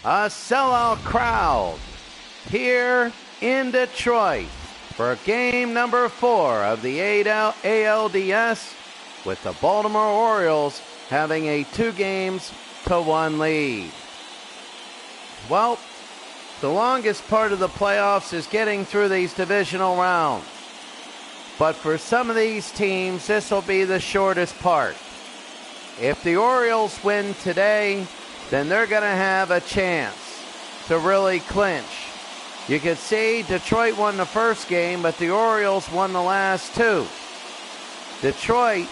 A sellout crowd here in Detroit for game number 4 of the ALDS, with the Baltimore Orioles having a 2-1 lead. Well, the longest part of the playoffs is getting through these divisional rounds. But for some of these teams, this will be the shortest part. If the Orioles win today, then they're going to have a chance to really clinch. You could see Detroit won the first game, but the Orioles won the last 2. Detroit,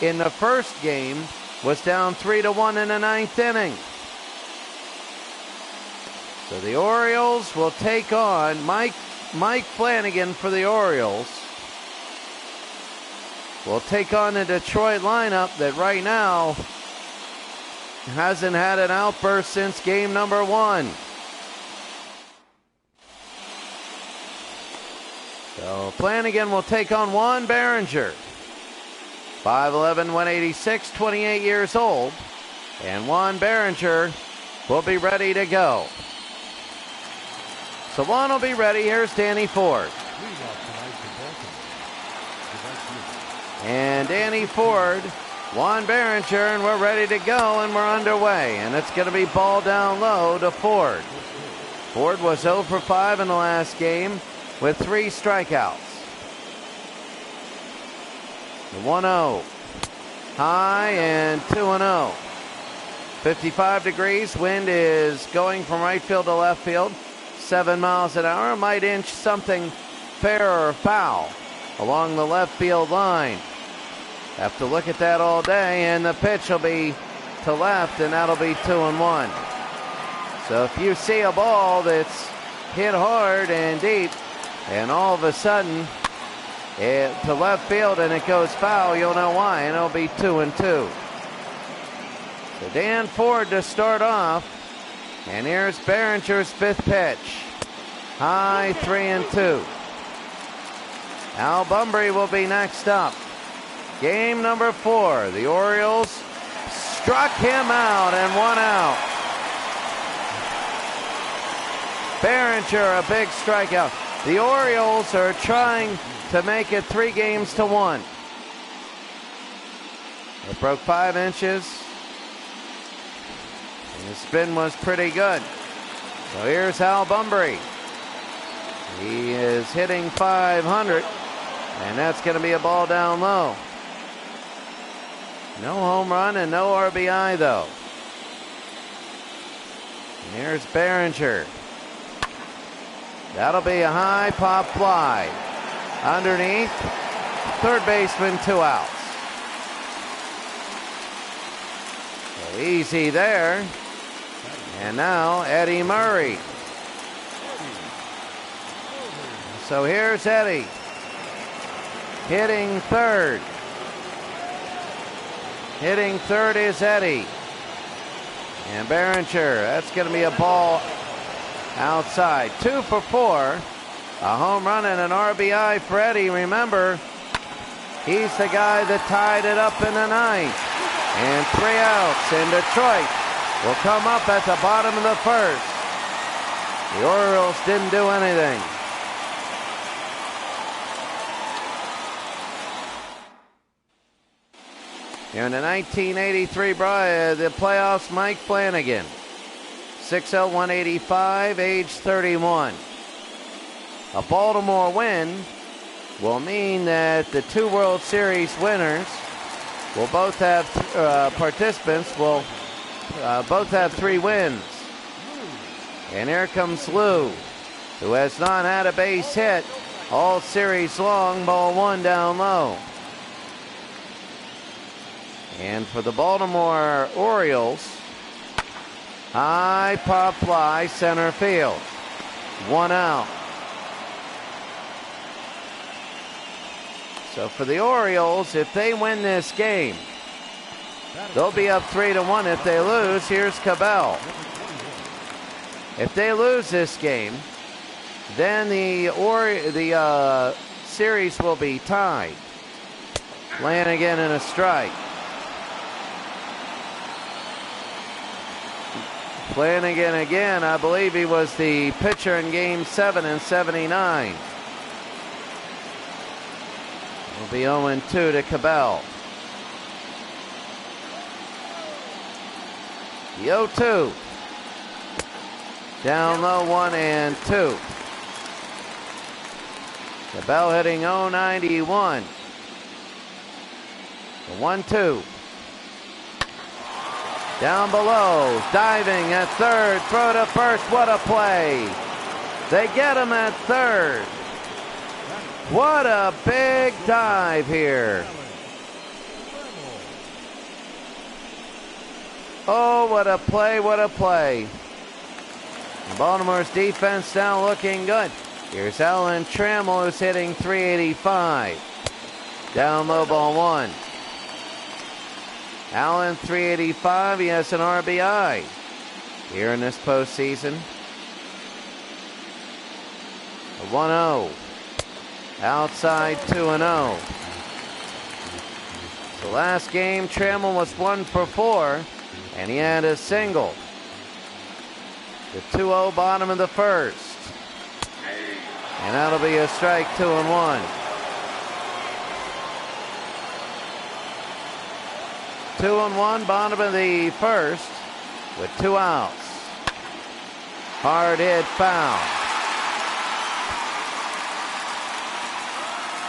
in the first game, was down 3-1 in the 9th inning. So the Orioles will take on Mike Flanagan for the Orioles. Will take on the Detroit lineup that right now hasn't had an outburst since game number 1. So Flanagan will take on Juan Berenger. 5'11", 186, 28 years old. And Juan Berenger will be ready to go. So Juan will be ready. Here's Danny Ford. And Danny Ford, Juan Berenger, and we're ready to go, and we're underway. And it's going to be ball down low to Ford. Ford was 0 for 5 in the last game with 3 strikeouts. The 1-0. High and 2-0. 55 degrees. Wind is going from right field to left field. 7 miles an hour. Might inch something fair or foul along the left field line. Have to look at that all day, and the pitch will be to left, and that'll be 2-1. So if you see a ball that's hit hard and deep, and all of a sudden to left field and it goes foul, you'll know why, and it'll be 2-2. So Dan Ford to start off, and here's Berenger's 5th pitch. High, 3-2. Al Bunbury will be next up. Game number 4. The Orioles struck him out, and 1 out. Berenger, a big strikeout. The Orioles are trying to make it 3-1. It broke 5 inches. And the spin was pretty good. So here's Al Bunbury. He is hitting .500, and that's going to be a ball down low. No home run and no RBI, though. And here's Berenger. That'll be a high pop fly. Underneath, third baseman, 2 outs. So easy there. And now Eddie Murray. So here's Eddie, hitting third. Hitting third is Eddie. And Berenger, that's going to be a ball outside. 2 for 4. A home run and an RBI for Eddie. Remember, he's the guy that tied it up in the 9th. And 3 outs, and Detroit will come up at the bottom of the 1st. The Orioles didn't do anything. Here in the 1983 the playoffs, Mike Flanagan. 6'0", 185, age 31. A Baltimore win will mean that the 2 World Series winners will both have, participants will both have 3 wins. And here comes Lou, who has not had a base hit all series long. Ball 1 down low. And for the Baltimore Orioles, high pop fly, center field. 1 out. So for the Orioles, if they win this game, they'll be up 3-1. If they lose, here's Cabell. If they lose this game, then the series will be tied. Flanagan in a strike. Flanagan again, I believe he was the pitcher in Game 7 in '79. It'll be 0-2 to Cabell. The 0-2. Down low, 1-2. Cabell hitting .091. The 1-2. Down below, diving at third, throw to first, what a play. They get him at third. What a big dive here. Oh, what a play, what a play. Baltimore's defense now looking good. Here's Alan Trammell, who's hitting .385. Down low, ball 1. Allen, .385, he has an RBI here in this postseason. A 1-0. Outside, 2-0. So last game, Trammell was 1 for 4, and he had a single. The 2-0 bottom of the first. And that'll be a strike, 2-1. 2-1, bottom of the first, with 2 outs. Hard hit, foul.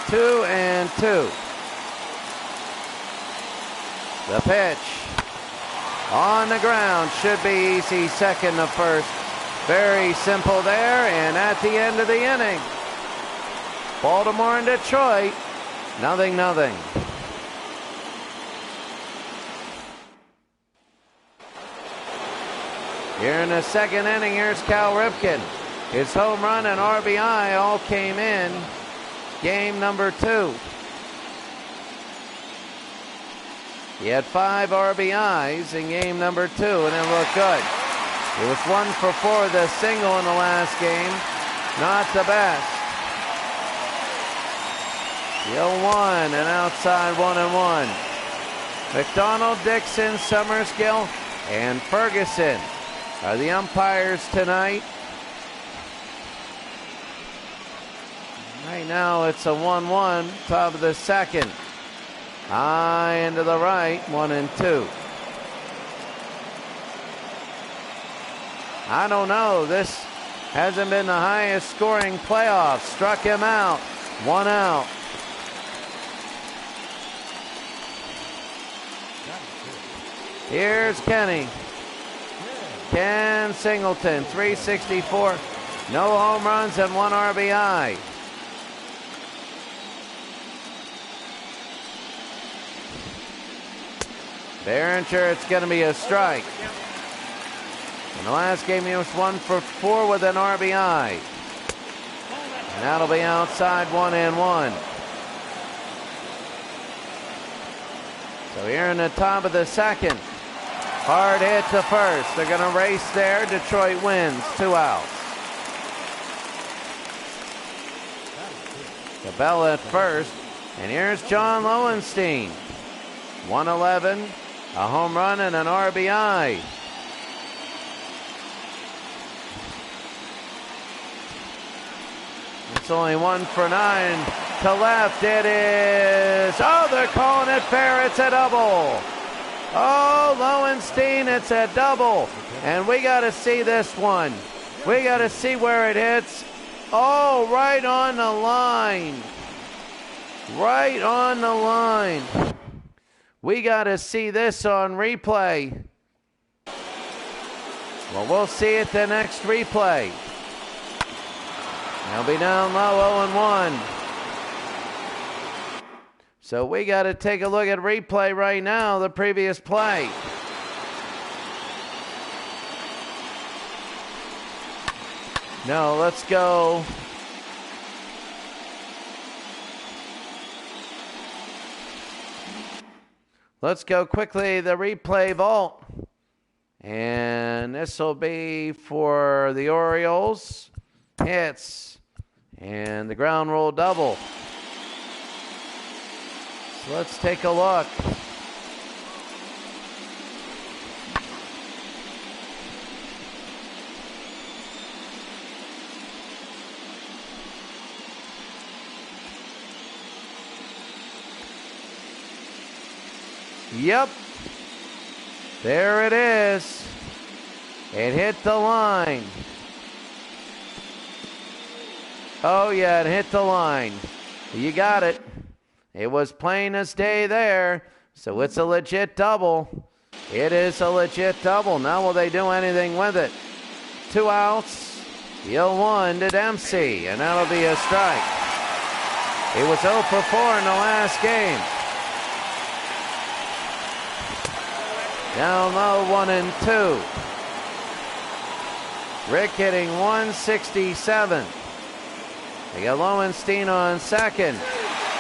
2-2. The pitch on the ground, should be easy. Second to first, very simple there. And at the end of the inning, Baltimore and Detroit, 0-0. Here in the second inning, here's Cal Ripken. His home run and RBI all came in game number 2. He had 5 RBIs in game number 2, and it looked good. He was 1 for 4 with a single in the last game. Not the best. The 0-1, and outside, 1-1. McDonald, Dixon, Summersgill, and Ferguson are the umpires tonight. Right now it's a 1-1, top of the second. High into the right, 1-2. I don't know, this hasn't been the highest scoring playoff. Struck him out, 1 out. Here's Kenny. Ken Singleton, 364, no home runs and 1 RBI. Behringer, it's going to be a strike. In the last game, he was 1 for 4 with an RBI. And that'll be outside, 1-1. So here in the top of the second, hard hit to first. They're going to race there. Detroit wins, 2 outs. Cabell at first. And here's John Lowenstein. 111, a home run and an RBI. It's only 1 for 9 to left. It is. Oh, they're calling it fair. It's a double. Oh, Lowenstein, it's a double. And we got to see this one. We got to see where it hits. Oh, right on the line. Right on the line. We got to see this on replay. Well, we'll see it the next replay. They'll be down low, 0-1. So we got to take a look at replay right now, the previous play. No, let's go. Let's go quickly, the replay vault. And this will be for the Orioles. Hits. And the ground roll double. So let's take a look. Yep. There it is. It hit the line. Oh, yeah, it hit the line. You got it. It was plain as day there. So it's a legit double. It is a legit double. Now will they do anything with it? 2 outs. Deal 1 to Dempsey, and that'll be a strike. It was 0 for 4 in the last game. Down low, 1 and 2. Rick hitting 167. They got Lowenstein on second.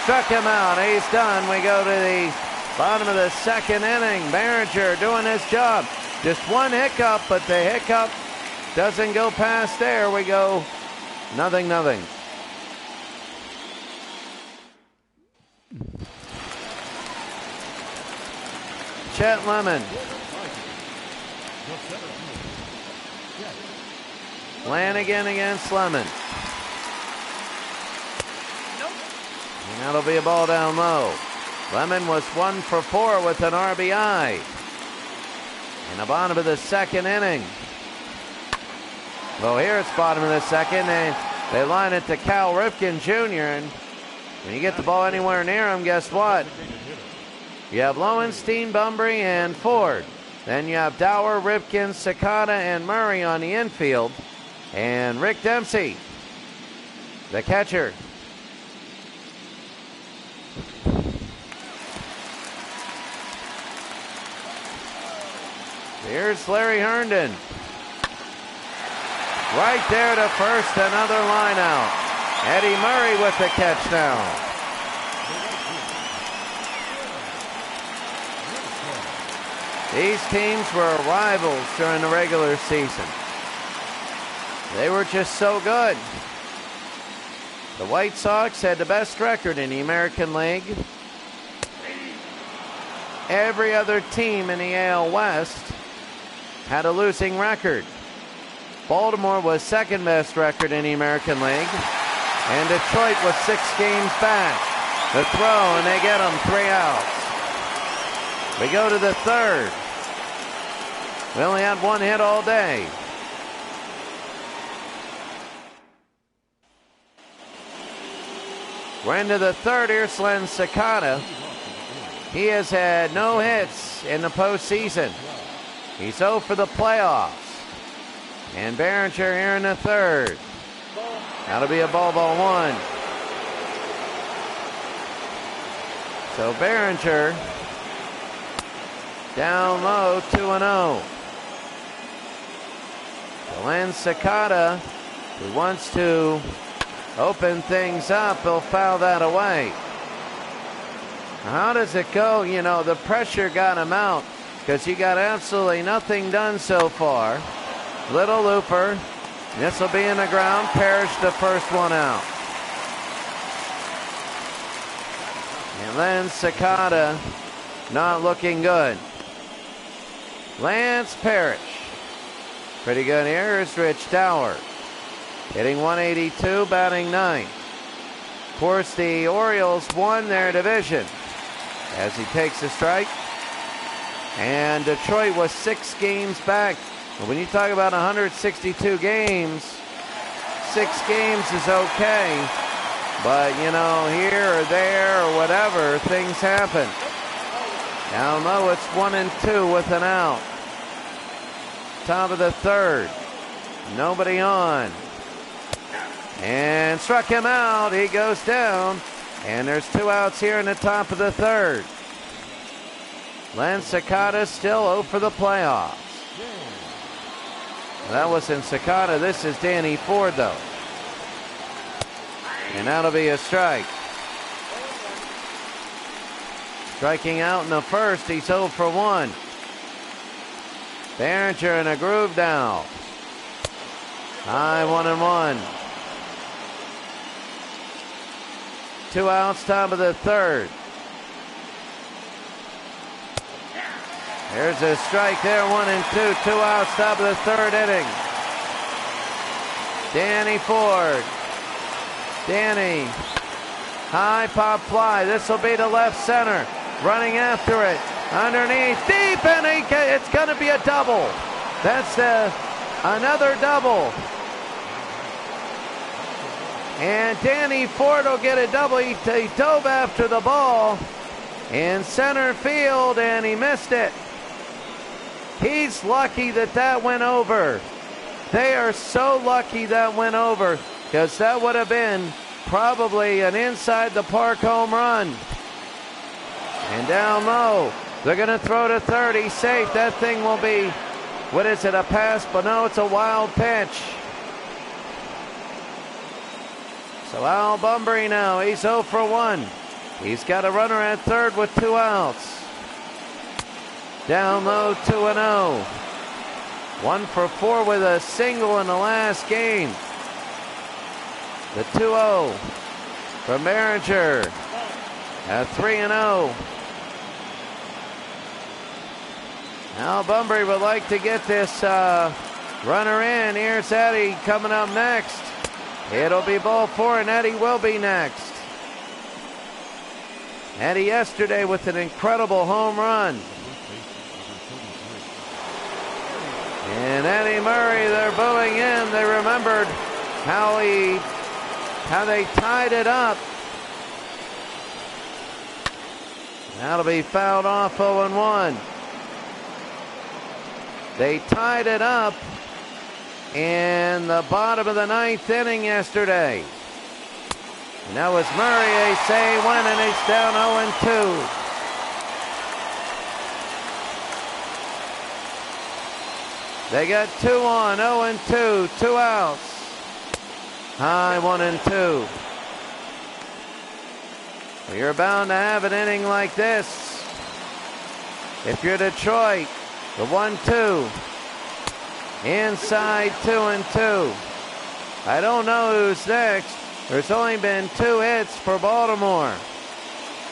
Struck him out. He's done. We go to the bottom of the second inning. Behringer doing his job. Just one hiccup, but the hiccup doesn't go past there. We go 0-0. Chet Lemon. Flanagan against Lemon. And that'll be a ball down low. Lemon was 1 for 4 with an RBI. In the bottom of the second inning. Well, here it's bottom of the second. They line it to Cal Ripken Jr. And when you get the ball anywhere near him, guess what? You have Lowenstein, Bumbry, and Ford. Then you have Dower, Ripken, Sakata, and Murray on the infield. And Rick Dempsey, the catcher. Here's Larry Herndon. Right there to first, another line out. Eddie Murray with the catch now. These teams were rivals during the regular season. They were just so good. The White Sox had the best record in the American League. Every other team in the AL West had a losing record. Baltimore was second best record in the American League. And Detroit was 6 games back. The throw, and they get them 3 outs. We go to the third. We only had 1 hit all day. We're into the third. Here's Len Sakata. He has had no hits in the postseason. He's 0 for the playoffs. And Behringer here in the third. That'll be a ball 1. So Behringer down low, 2-0. Len Sakata, who wants to open things up, he'll foul that away. How does it go? You know, the pressure got him out because he got absolutely nothing done so far. Little looper. This will be in the ground. Parrish the first one out. And Len Sakata not looking good. Lance Parrish. Pretty good here. Here's Rich Dower. Hitting 182, batting 9. Of course, the Orioles won their division as he takes a strike. And Detroit was 6 games back. But when you talk about 162 games, 6 games is okay. But, you know, here or there or whatever, things happen. Down low, it's 1 and 2 with an out. Top of the third. Nobody on. And struck him out. He goes down. And there's 2 outs here in the top of the third. Len Sakata still 0 for the playoffs. That wasn't Sakata. This is Danny Ford, though. And that'll be a strike. Striking out in the first. He's 0 for 1. Behringer in a groove now. High 1-1. 2 outs, top of the third. There's a strike there, 1 and 2. 2 outs, top of the third inning. Danny Ford. Danny. High pop fly. This will be to left center. Running after it. Underneath, deep, and it's going to be a double. That's another double. And Danny Ford will get a double. He dove after the ball in center field, and he missed it. He's lucky that went over. They are so lucky that went over, because that would have been probably an inside the park home run. And down low, they're going to throw to third. He's safe. That thing will be, what is it, a pass? But no, it's a wild pitch. So Al Bunbury now, he's 0 for 1. He's got a runner at third with 2 outs. Down low, 2-0. 1 for 4 with a single in the last game. The 2-0 from Behringer at 3-0. Al Bunbury would like to get this runner in. Here's Eddie coming up next. It'll be ball 4, and Eddie will be next. Eddie yesterday with an incredible home run. And Eddie Murray, they're booing in. They remembered how they tied it up. That'll be fouled off, 0-1. They tied it up in the bottom of the 9th inning yesterday. And that was Murray, a say win, and he's down 0-2. They got 2 on, 0-2, 2 outs. High 1-2. Well, you're bound to have an inning like this. If you're Detroit, the 1-2. Inside 2-2. I don't know who's next. There's only been 2 hits for Baltimore.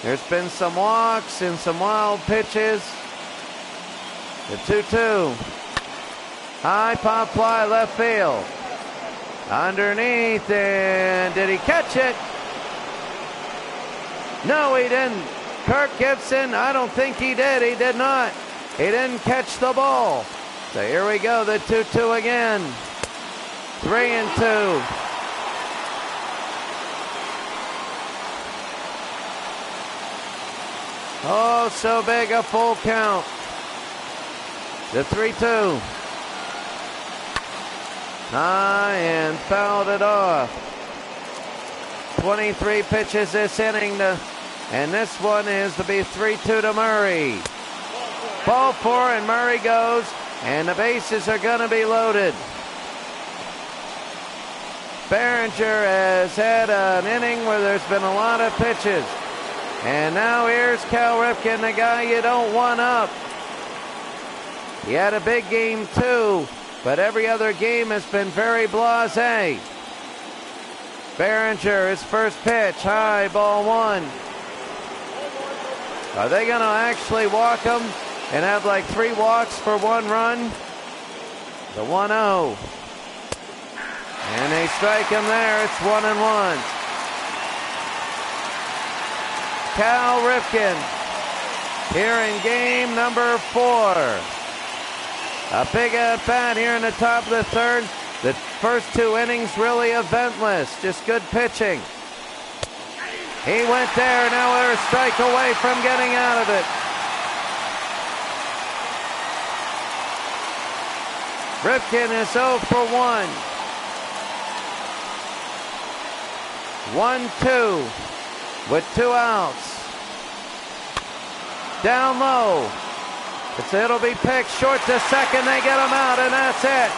There's been some walks and some wild pitches. The 2-2. High pop fly left field. Underneath, and did he catch it? No, he didn't. Kirk Gibson, I don't think he did. He did not. He didn't catch the ball. So here we go, the 2-2 again. 3-2. Oh, so big, a full count. The 3-2. High and fouled it off. 23 pitches this inning, and this one is to be 3-2 to Murray. Ball 4, and Murray goes, and the bases are going to be loaded. Behringer has had an inning where there's been a lot of pitches. And now here's Cal Ripken, the guy you don't want up. He had a big game too, but every other game has been very blasé. Behringer, his first pitch, high, ball 1. Are they going to actually walk him and have like 3 walks for 1 run? The 1-0. And they strike him there. It's 1-1. Cal Ripken here in game number 4. A big at-bat here in the top of the 3rd. The first 2 innings really eventless, just good pitching. He went there, now they're a strike away from getting out of it. Ripken is 0 for 1. 1-2 with 2 outs. Down low. It'll be picked short to second. They get him out, and that's it.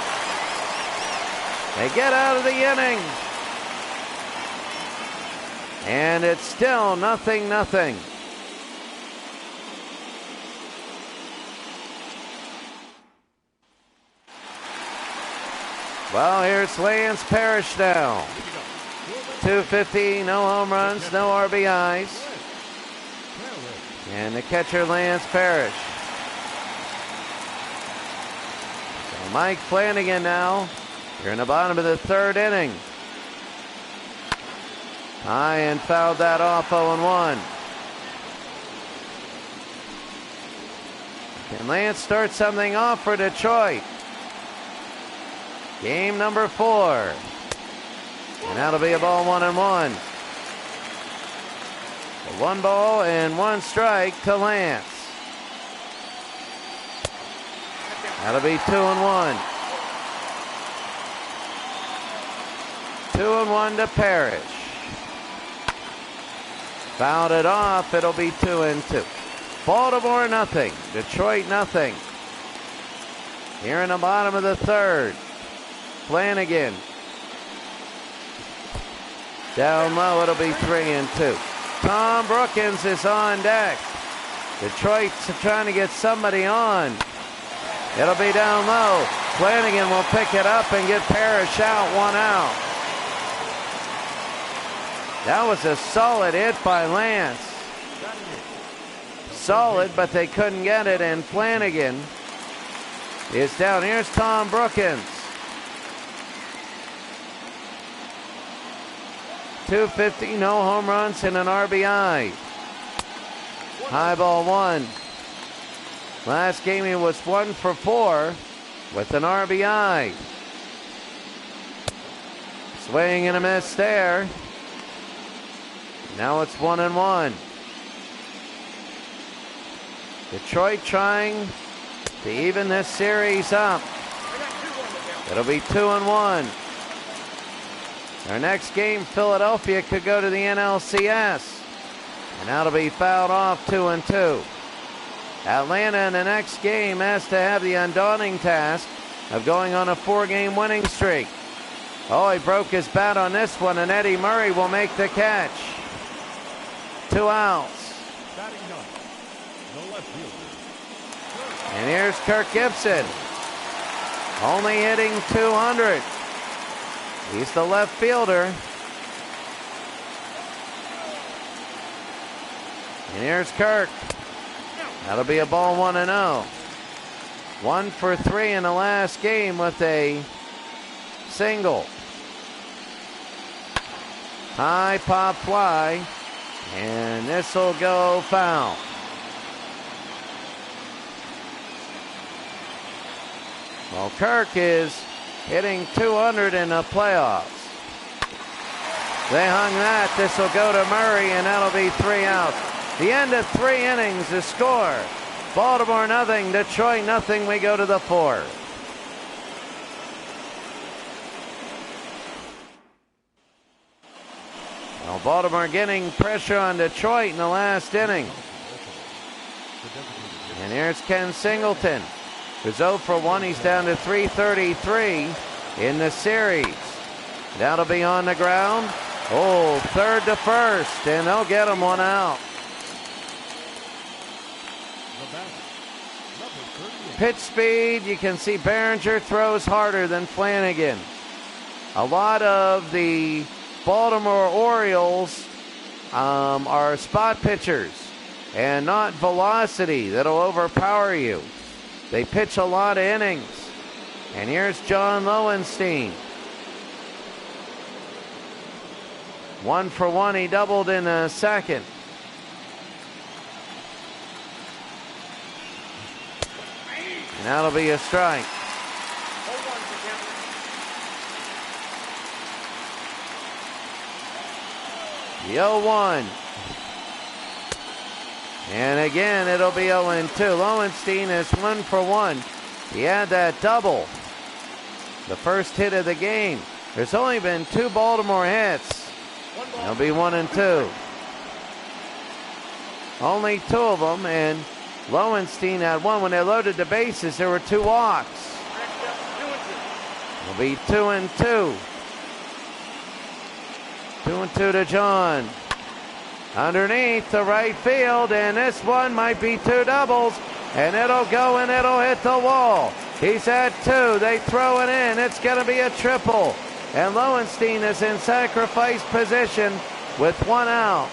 They get out of the inning. And it's still 0-0. Well, here's Lance Parrish now. 250, no home runs, no RBIs. And the catcher, Lance Parrish. So Mike Flanagan now. You're in the bottom of the 3rd inning. High and fouled that off, 0-1. Can Lance start something off for Detroit? Game number 4. And that'll be a ball 1-1. 1 ball and 1 strike to Lance. That'll be 2-1. 2-1 to Parrish. Fouled it off. It'll be 2-2. Baltimore nothing. Detroit nothing. Here in the bottom of the 3rd. Flanagan. Down low. It'll be 3-2. Tom Brookins is on deck. Detroit's trying to get somebody on. It'll be down low. Flanagan will pick it up and get Parrish out, 1 out. That was a solid hit by Lance. Solid, but they couldn't get it, and Flanagan is down. Here's Tom Brookins. 250, no home runs and an RBI. High ball 1. Last game he was 1 for 4 with an RBI. Swing and a miss there. Now it's 1-1. Detroit trying to even this series up. It'll be 2-1. Our next game, Philadelphia could go to the NLCS. And that'll be fouled off, 2-2. Atlanta in the next game has to have the undaunting task of going on a 4-game winning streak. Oh, he broke his bat on this one, and Eddie Murray will make the catch. 2 outs. And here's Kirk Gibson. Only hitting .200. He's the left fielder. And here's Kirk. That'll be a ball 1-0. 1 for 3 in the last game with a single. High pop fly. And this will go foul. Well, Kirk is hitting .200 in the playoffs. They hung that. This will go to Murray, and that'll be 3 outs. The end of 3 innings, the score. Baltimore nothing, Detroit nothing. We go to the 4th. Well, Baltimore getting pressure on Detroit in the last inning. And here's Ken Singleton. Who's 0 for 1. He's down to .333 in the series. That'll be on the ground. Oh, 3rd to 1st, and they'll get him 1 out. Pitch speed, you can see Behringer throws harder than Flanagan. A lot of the Baltimore Orioles are spot pitchers and not velocity that'll overpower you. They pitch a lot of innings. And here's John Lowenstein. 1 for 1, he doubled in the 2nd. And that'll be a strike. The 0-1. And again, it'll be 0-2. Lowenstein is 1 for 1. He had that double. The first hit of the game. There's only been 2 Baltimore hits. It'll be 1-2. Only 2 of them, and Lowenstein had 1. When they loaded the bases, there were 2 walks. It'll be 2-2. 2-2 to John. Underneath the right field, and this one might be 2 doubles, and it'll go and it'll hit the wall. He's at 2. They throw it in. It's going to be a triple. And Lowenstein is in sacrifice position with 1 out.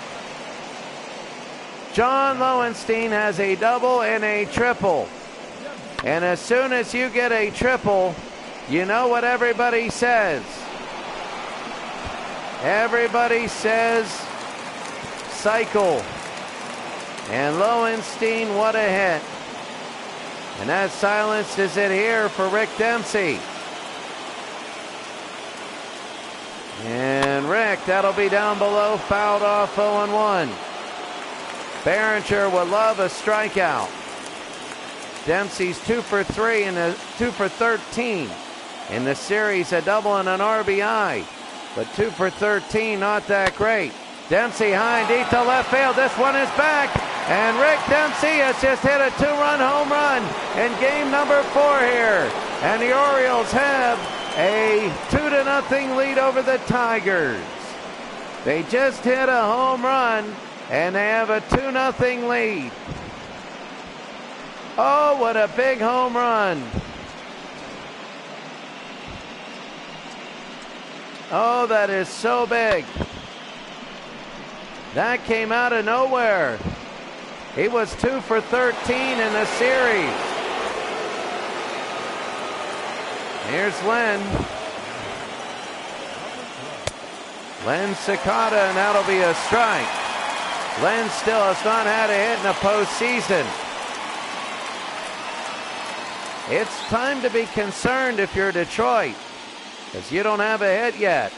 John Lowenstein has a double and a triple. And as soon as you get a triple, you know what everybody says. Everybody says cycle. And Lowenstein, what a hit. And that silenced is it here for Rick Dempsey. And Rick, that'll be down below, fouled off 0-1. Behringer would love a strikeout. Dempsey's 2 for 3 and 2 for 13 in the series, a double and an RBI. But 2 for 13, not that great. Dempsey high and deep to left field. This one is back. And Rick Dempsey has just hit a 2-run home run in game number 4 here. And the Orioles have a 2-0 lead over the Tigers. They just hit a home run and they have a 2-0 lead. Oh, what a big home run. Oh, that is so big. That came out of nowhere. He was 2 for 13 in the series. Here's Len. Len Cicada, and that'll be a strike. Len still has not had a hit in the postseason. It's time to be concerned if you're Detroit, because you don't have a hit yet.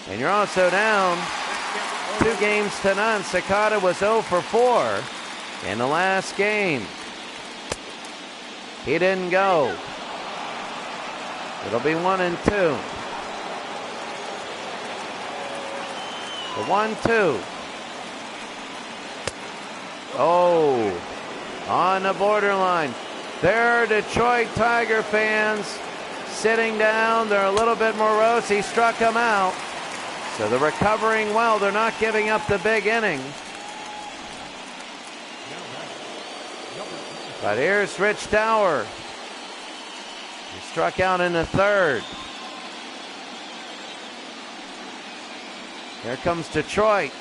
And you're also down 2-0. Cicada was 0 for 4 in the last game. He didn't go. It'll be 1-2. The 1-2. Oh, on the borderline. There are Detroit Tiger fans sitting down. They're a little bit morose. He struck them out. So they're recovering well. They're not giving up the big inning. But here's Rich Dower. He struck out in the 3rd. Here comes Detroit.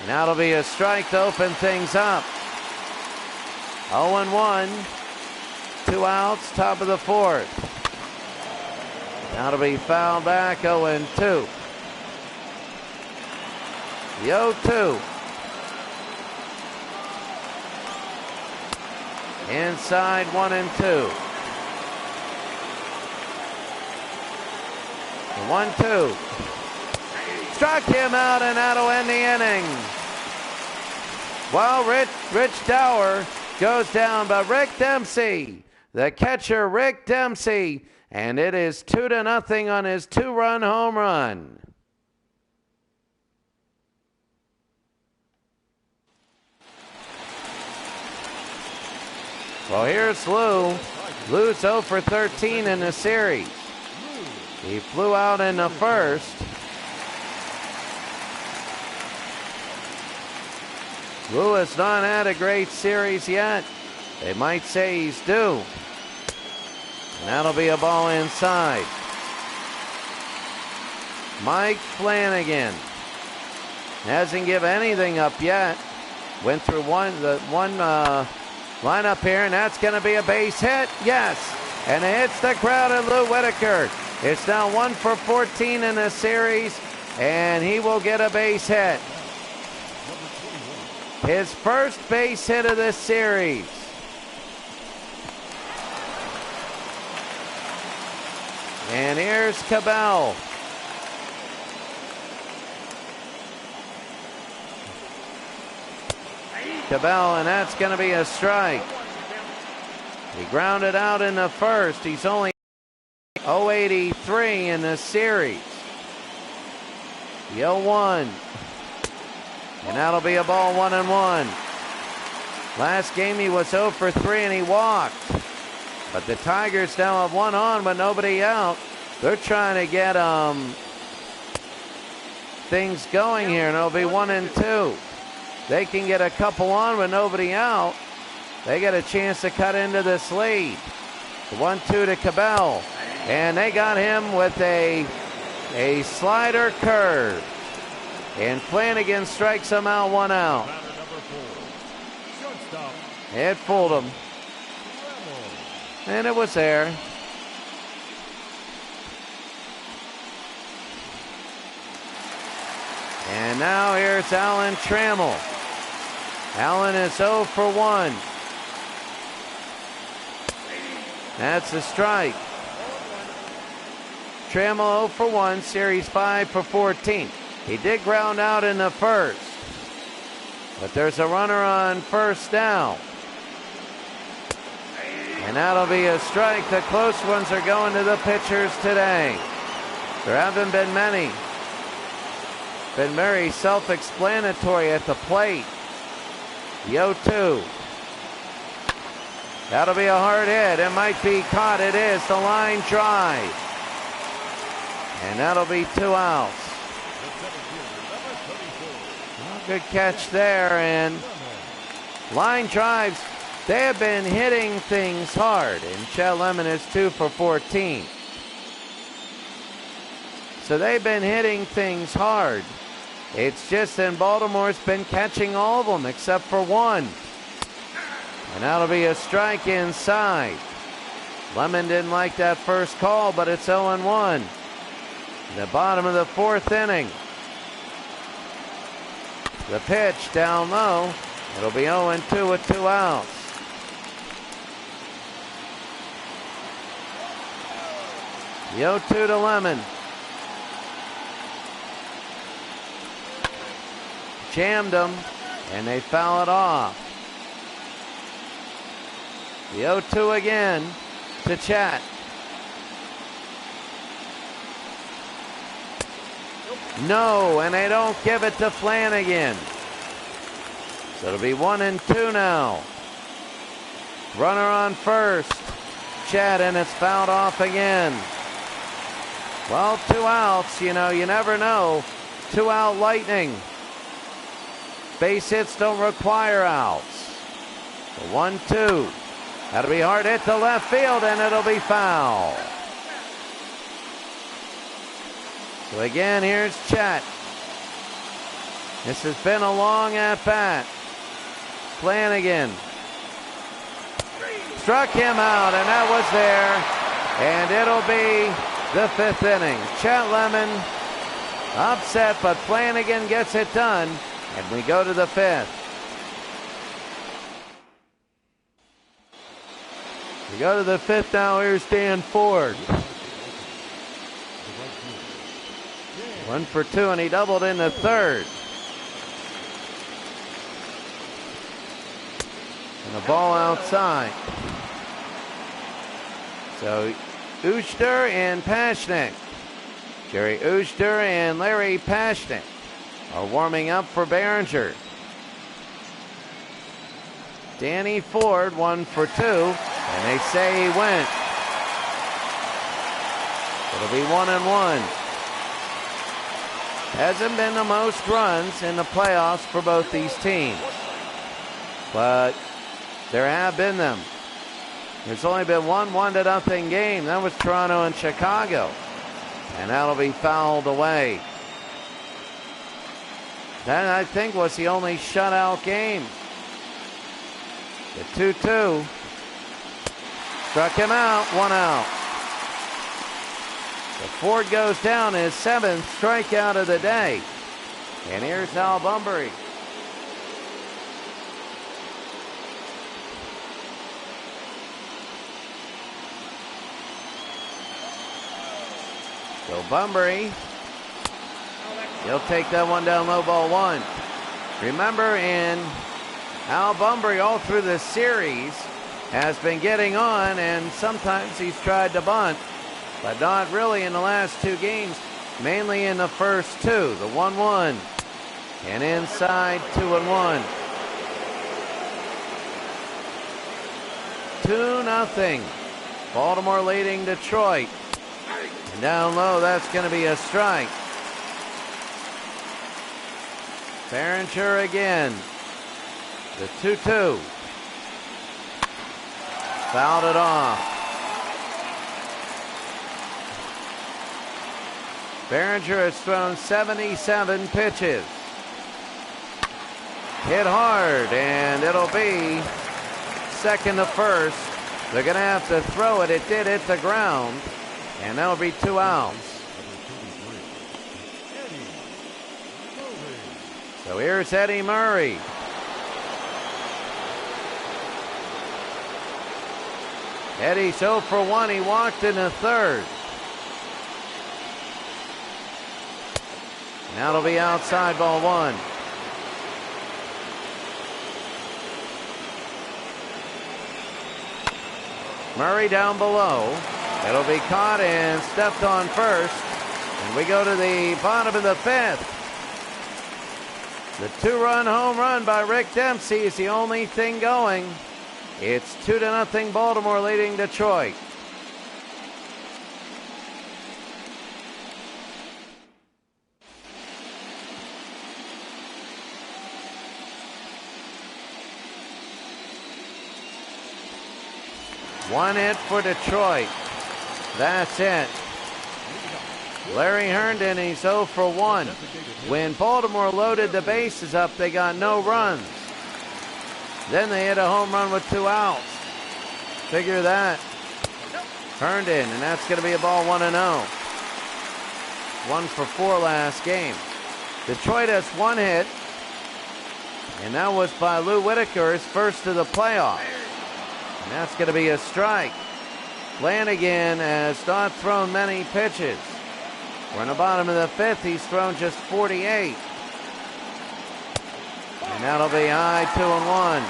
And that'll be a strike to open things up. 0-1. 2 outs, top of the 4th. That'll be fouled back, 0-2. The 0-2. Inside, 1-2. The 1-2. Struck him out, and that'll end the inning. Well, Rich Dower goes down, but Rick Dempsey, the catcher Rick Dempsey, and it is 2-0 on his 2-run home run. Well, here's Lou. Lou's 0 for 13 in the series. He flew out in the 1st. Lou has not had a great series yet. They might say he's due. And that'll be a ball inside. Mike Flanagan hasn't given anything up yet. Went through one lineup here, and that's going to be a base hit. Yes, and it hits the crowd at Lou Whitaker. It's now 1 for 14 in the series, and he will get a base hit. His first base hit of this series. And here's Cabell. Cabell, and that's going to be a strike. He grounded out in the 1st. He's only 083 in this series. The 0-1. And that'll be a ball 1-1. Last game he was 0 for 3 and he walked. But the Tigers now have 1 on with nobody out. They're trying to get things going here, and it'll be 1-2. They can get a couple on with nobody out. They get a chance to cut into this lead. The 1-2 to Cabell. And they got him with a slider curve. And Flanagan strikes him out, 1 out. It fooled him. And it was there. And now here's Alan Trammell. Allen is 0 for 1. That's a strike. Trammell 0 for 1, series 5 for 14. He did ground out in the first, but there's a runner on first down. And that'll be a strike. The close ones are going to the pitchers today. There haven't been many. Been very self-explanatory at the plate. The 0-2. That'll be a hard hit. It might be caught. It is. The line drive. And that'll be 2 outs. Well, good catch there. And line drives, they have been hitting things hard. And Chet Lemon is 2 for 14. So they've been hitting things hard. It's just that Baltimore's been catching all of them except for one. And that'll be a strike inside. Lemon didn't like that first call, but it's 0-1. The bottom of the 4th inning. The pitch down low. It'll be 0-2 with 2 outs. The 0-2 to Lemon. Jammed him, and they foul it off. The 0-2 again to Chet. No, and they don't give it to Flanagan. So it'll be 1-2 now. Runner on first. Chet, and it's fouled off again. Well, 2 outs, you know, you never know. 2-out Lightning. Base hits don't require outs. The 1-2. That'll be hard hit to left field, and it'll be foul. So again, here's Chet. This has been a long at-bat. Flanagan struck him out, and that was there. And it'll be the 5th inning. Chet Lemon upset, but Flanagan gets it done. And we go to the 5th. We go to the 5th now. Here's Dan Ford. 1 for 2, and he doubled in the 3rd. And the ball outside. So Uchter and Pashnik. Jerry Uchter and Larry Pashnik are warming up for Behringer. Danny Ford 1 for 2, and they say he went. It'll be 1-1. Hasn't been the most runs in the playoffs for both these teams, but there have been them. There's only been one 1-0 game. That was Toronto and Chicago, and that'll be fouled away. That, I think, was the only shutout game. The 2-2 struck him out, 1 out. So Ford goes down, his 7th strikeout of the day. And here's Al Bunbury. So Bunbury, he'll take that one down low, ball 1. Remember, in Al Bunbury all through the series has been getting on, and sometimes he's tried to bunt, but not really in the last 2 games, mainly in the first 2. The 1-1 and inside 2-1. 2-0. Baltimore leading Detroit. And down low, that's going to be a strike. Behringer again. The 2-2. Fouled it off. Behringer has thrown 77 pitches. Hit hard, and it'll be second to first. They're going to have to throw it. It did hit the ground, and that'll be 2 outs. So here's Eddie Murray. Eddie's 0 for 1. He walked in the third. Now it'll be outside, ball one. Murray down below. It'll be caught and stepped on first. And we go to the bottom of the fifth. The two-run home run by Rick Dempsey is the only thing going. It's 2-0 Baltimore leading Detroit. One hit for Detroit. That's it. Larry Herndon, he's 0 for 1. When Baltimore loaded the bases up, they got no runs. Then they hit a home run with 2 outs. Figure that. Herndon, and that's going to be a ball 1-0. 1 for 4 last game. Detroit has 1 hit, and that was by Lou Whitaker, his first of the playoffs. And that's going to be a strike. Flanagan has not thrown many pitches. We're in the bottom of the fifth. He's thrown just 48. And that'll be high, 2-1.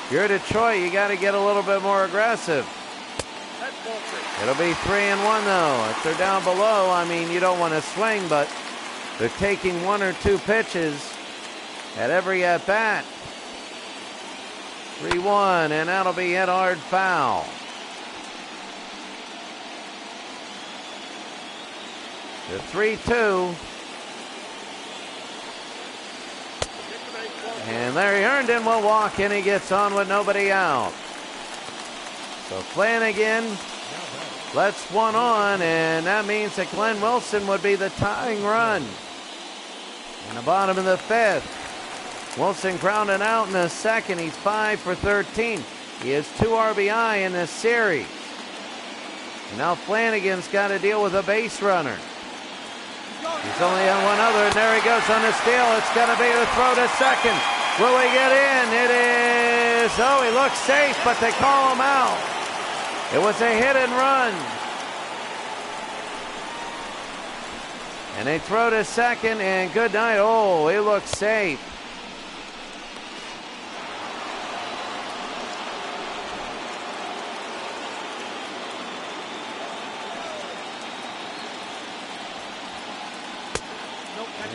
If you're Detroit, you got to get a little bit more aggressive. It'll be 3-1 though. If they're down below, I mean, you don't want to swing, but they're taking 1 or 2 pitches at every at bat. 3-1, and that'll be hit hard foul. The 3-2. And Larry Herndon will walk in. He gets on with nobody out. So Flanagan lets one on, and that means that Glenn Wilson would be the tying run. In the bottom of the fifth. Wilson grounded out in the second. He's 5 for 13. He has 2 RBI in this series. And now Flanagan's got to deal with a base runner. He's only on one other, and there he goes on the steal. It's going to be the throw to second. Will he get in? It is. Oh, he looks safe, but they call him out. It was a hit and run. And they throw to second, and good night. Oh, he looks safe.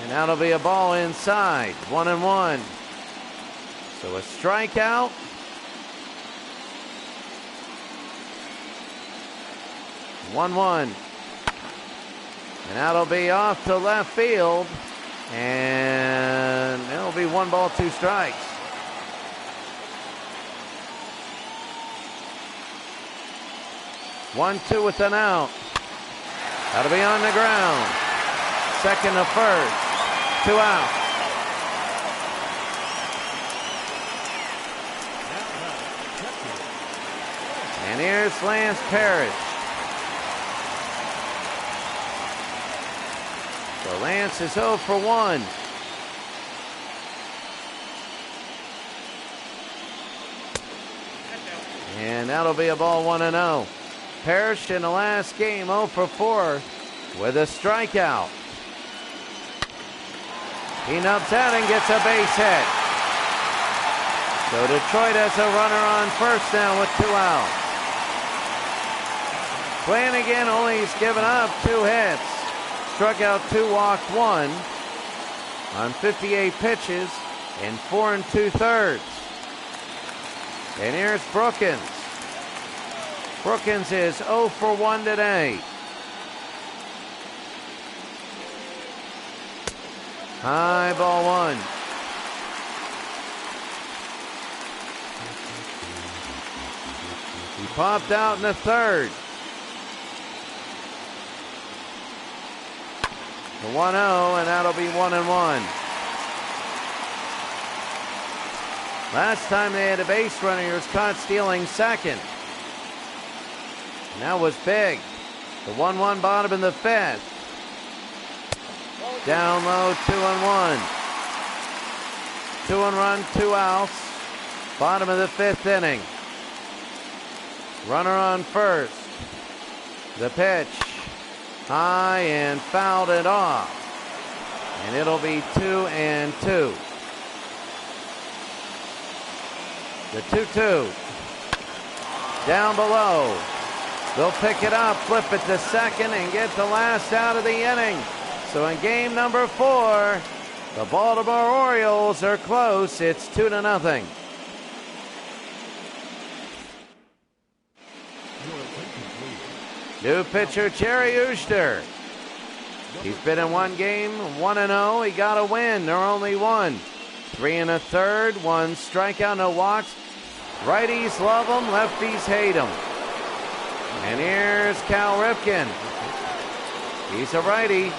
And that'll be a ball inside. 1-1. So a strikeout. One. And that'll be off to left field. And it'll be 1 ball, 2 strikes. One, 2 with an out. That'll be on the ground. Second to first. 2 out. And here's Lance Parrish. So Lance is 0 for 1. And that'll be a ball 1-0. Parrish in the last game 0 for 4 with a strikeout. He nubs out and gets a base hit. So Detroit has a runner on first now with 2 outs. Flanagan only has given up 2 hits. Struck out 2, walked 1 on 58 pitches in 4 2/3. And here's Brookins. Brookins is 0 for 1 today. High, ball 1. He popped out in the third. The 1-0, and that'll be 1-1. Last time they had a base runner, he was caught stealing second. And that was big. The 1-1 bottom in the fifth. Down low, 2-1. 2-run, 2 outs. Bottom of the 5th inning. Runner on first. The pitch. High and fouled it off. And it'll be 2-2. The 2-2. Down below. They'll pick it up, flip it to second, and get the last out of the inning. So in game number 4, the Baltimore Orioles are close. It's 2-0. New pitcher Jerry Uster. He's been in one game, 1-0. He got a win. They're only one. 3 1/3, 1 strikeout, no walks. Righties love him, lefties hate him. And here's Cal Ripken. He's a righty.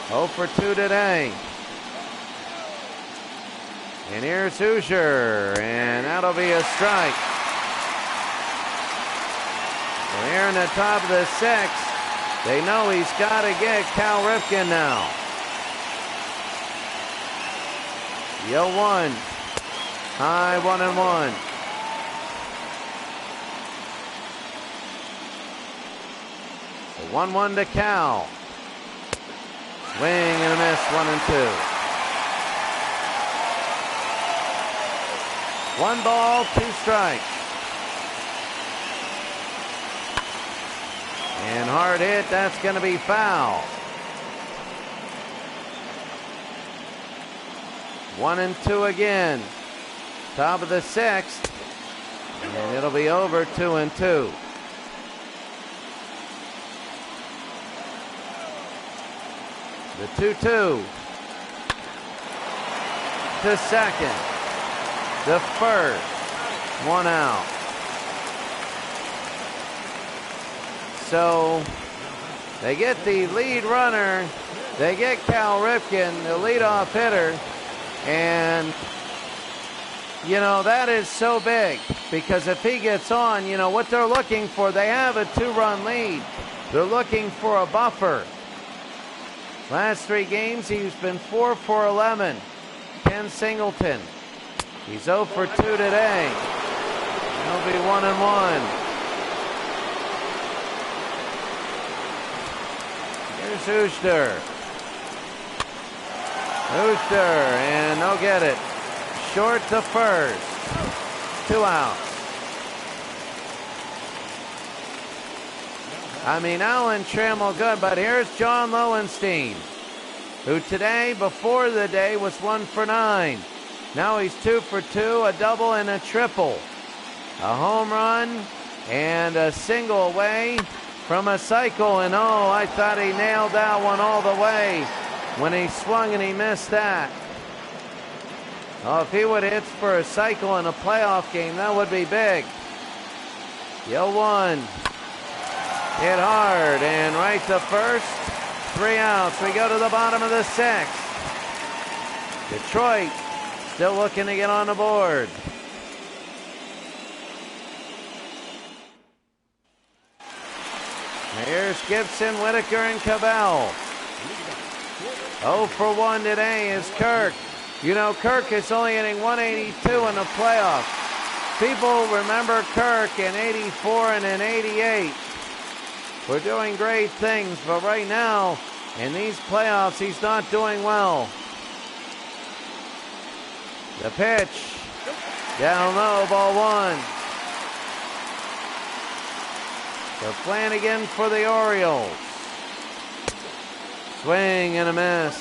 0 for 2 today. And here's Hoosier, and that'll be a strike. Well, here in the top of the 6th, they know he's got to get Cal Ripken now. The 0-1. High 1-1. The 1-1 to Cal. Swing and a miss, 1-2. 1 ball, 2 strikes. And hard hit, that's going to be foul. 1-2 again. Top of the 6th. And it'll be over 2-2. The 2-2. To second. The first. 1 out. So they get the lead runner. They get Cal Ripken, the leadoff hitter. And, you know, that is so big because if he gets on, you know, what they're looking for, they have a 2-run lead. They're looking for a buffer. Last 3 games, he's been 4 for 11. Ken Singleton. He's 0 for 2 today. He'll be 1-1. Here's Uster. And they'll get it. Short to first. 2 outs. I mean, Allen Trammell good, but here's John Lowenstein, who today, before the day, was 1 for 9. Now he's 2 for 2, a double and a triple. A home run and a single away from a cycle. And oh, I thought he nailed that one all the way when he swung and he missed that. Oh, if he would hit for a cycle in a playoff game, that would be big. The 0-1. Hit hard and right to first. 3 outs. We go to the bottom of the 6th. Detroit still looking to get on the board. Here's Gibson, Whitaker, and Cabell. 0 for 1 today is Kirk. You know, Kirk is only hitting 182 in the playoffs. People remember Kirk in 84 and in 88. We're doing great things, but right now, in these playoffs, he's not doing well. The pitch. Down low, ball 1. So Flanagan for the Orioles. Swing and a miss.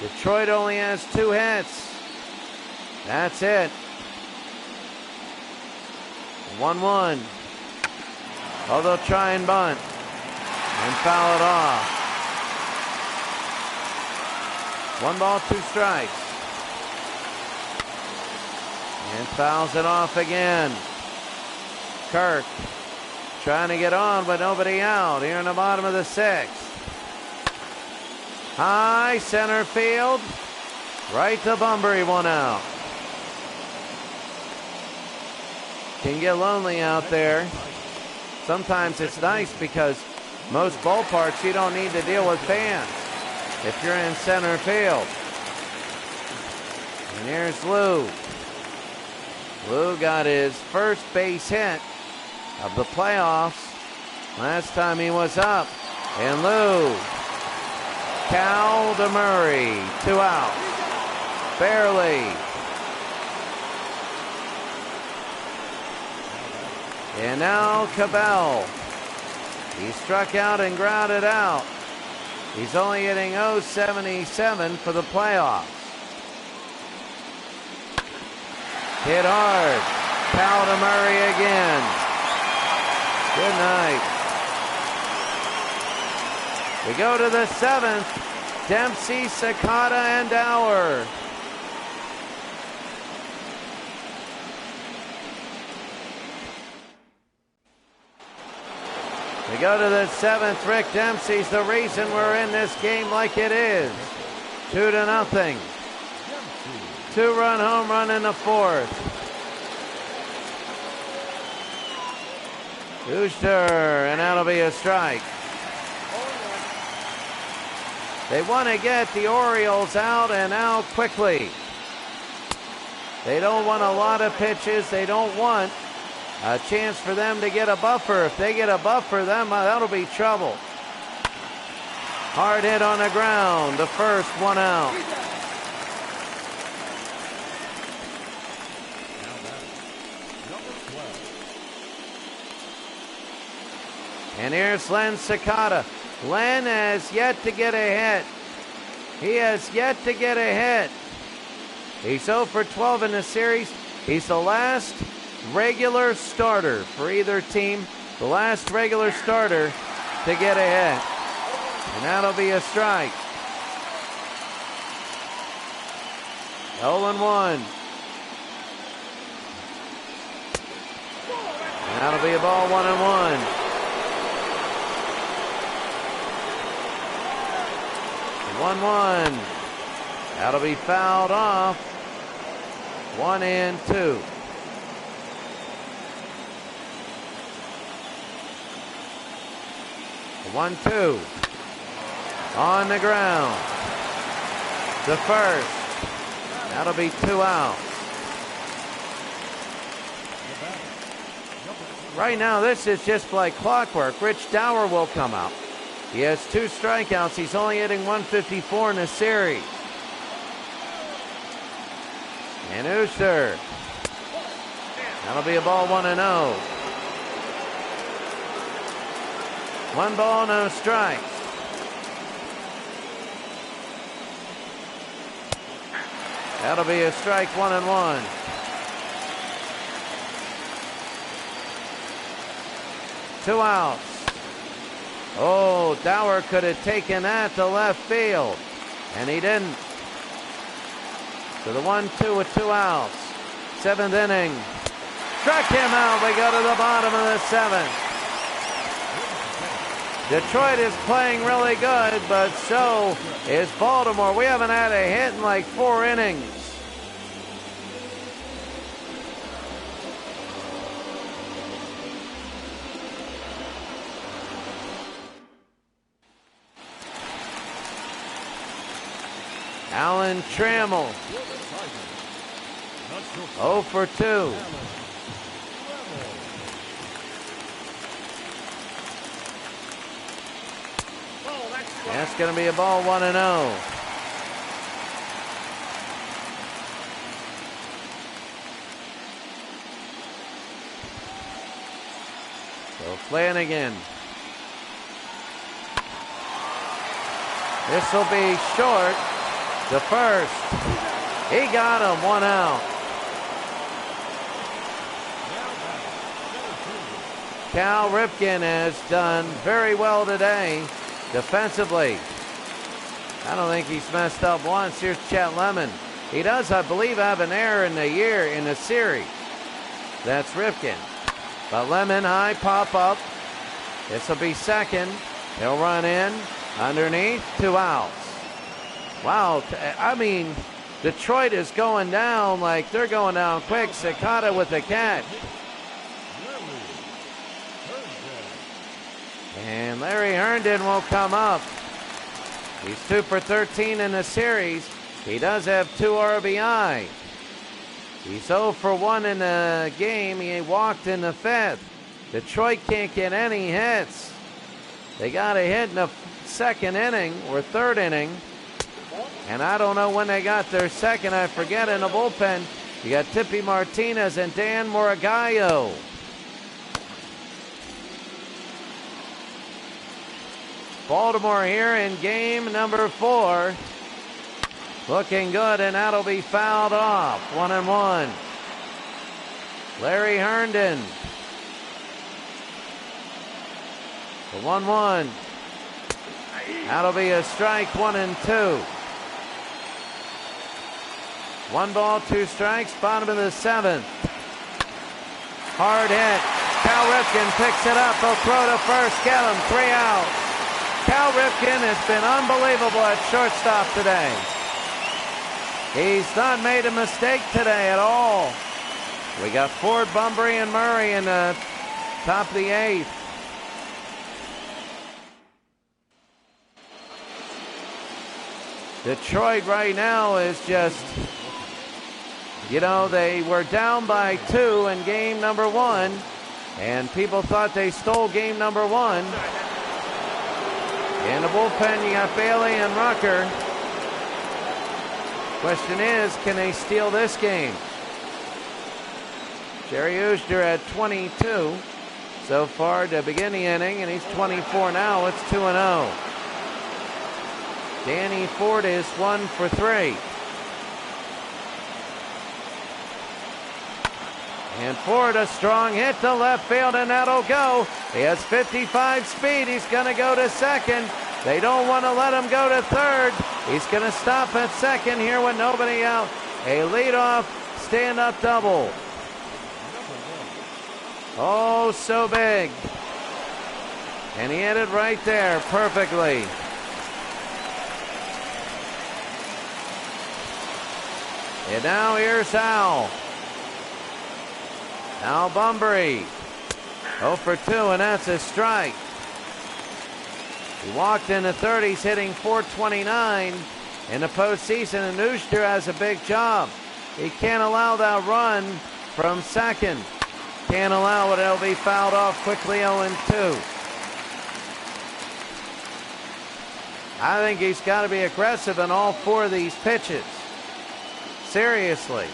Detroit only has 2 hits. That's it. 1-1. Oh, they'll try and bunt and foul it off. 1 ball, 2 strikes. And fouls it off again. Kirk trying to get on, but nobody out here in the bottom of the 6th. High center field. Right to Bunbury, 1 out. Can get lonely out there. Sometimes it's nice because most ballparks you don't need to deal with fans if you're in center field. And here's Lou. Lou got his first base hit of the playoffs last time he was up. And Lou, Cal DeMurray, 2 out. Barely. And now Cabell. He struck out and grounded out. He's only hitting .077 for the playoffs. Hit hard. Cal DeMurray again. Good night. We go to the 7th. Dempsey, Sakata, and Dower. We go to the 7th. Rick Dempsey's the reason we're in this game like it is. 2-0. 2-run home run in the 4th. Uster, and that'll be a strike. They want to get the Orioles out and out quickly. They don't want a lot of pitches. They don't want a chance for them to get a buffer. If they get a buffer, that'll be trouble. Hard hit on the ground. The first, 1 out. And here's Len Sakata. Len has yet to get a hit. He has yet to get a hit. He's 0 for 12 in the series. He's the last regular starter for either team. The last regular starter to get a hit. And that'll be a strike. 0-1. And that'll be a ball, 1-1. 1-1. That'll be fouled off. 1-2. The 1-2. On the ground. The first. That'll be 2 outs. Right now, this is just like clockwork. Rich Dower will come out. He has 2 strikeouts. He's only hitting .154 in the series. And Uster. That'll be a ball, 1-0. 1 ball, no strikes. That'll be a strike, 1-1. Two outs. Oh, Dower could have taken that to left field, and he didn't. So the 1-2 with 2 outs. 7th inning. Struck him out. We go to the bottom of the 7th. Detroit is playing really good, but so is Baltimore. We haven't had a hit in like 4 innings. Alan Trammell, 0 for 2. That's going to be a ball, 1-0. So Flanagan. This will be short. The first. He got him, 1 out. Cal Ripken has done very well today defensively. I don't think he's messed up once. Here's Chet Lemon. He does, I believe, have an error in the series. That's Ripken. But Lemon, high pop up. This will be second. He'll run in underneath, 2 outs. Wow, I mean, Detroit is going down like they're going down quick. Sakata with the catch. And Larry Herndon will come up. He's 2 for 13 in the series. He does have 2 RBI. He's 0 for 1 in the game. He walked in the 5th. Detroit can't get any hits. They got a hit in the 2nd inning or 3rd inning. And I don't know when they got their 2nd. I forget. In the bullpen, you got Tippy Martinez and Dan Morigallo. Baltimore here in game number 4. Looking good, and that'll be fouled off. 1-1. Larry Herndon. The 1-1. That'll be a strike. 1-2. 1 ball, 2 strikes. Bottom of the 7th. Hard hit. Cal Ripken picks it up. He'll throw to first. Get him. 3 out. Cal Ripken has been unbelievable at shortstop today. He's not made a mistake today at all. We got Ford, Bunbury, and Murray in the top of the 8th. Detroit right now is just, you know, they were down by 2 in game number 1, and people thought they stole game number 1. In the bullpen, you got Bailey and Rucker. Question is, can they steal this game? Jerry Usher at 22 so far to begin the inning, and he's 24 now. It's 2-0. Danny Ford is 1 for 3. And Ford, a strong hit to left field, and that'll go. He has 55 speed. He's going to go to second. They don't want to let him go to third. He's going to stop at second here with nobody out. A leadoff stand-up double. Oh, so big. And he hit it right there perfectly. And now here's Al. Al Bunbury. 0 for 2, and that's a strike. He walked in the 30s, hitting .429 in the postseason, and Usher has a big job. He can't allow that run from second. Can't allow it. It'll be fouled off quickly. 0-2. I think he's got to be aggressive in all 4 of these pitches. Seriously.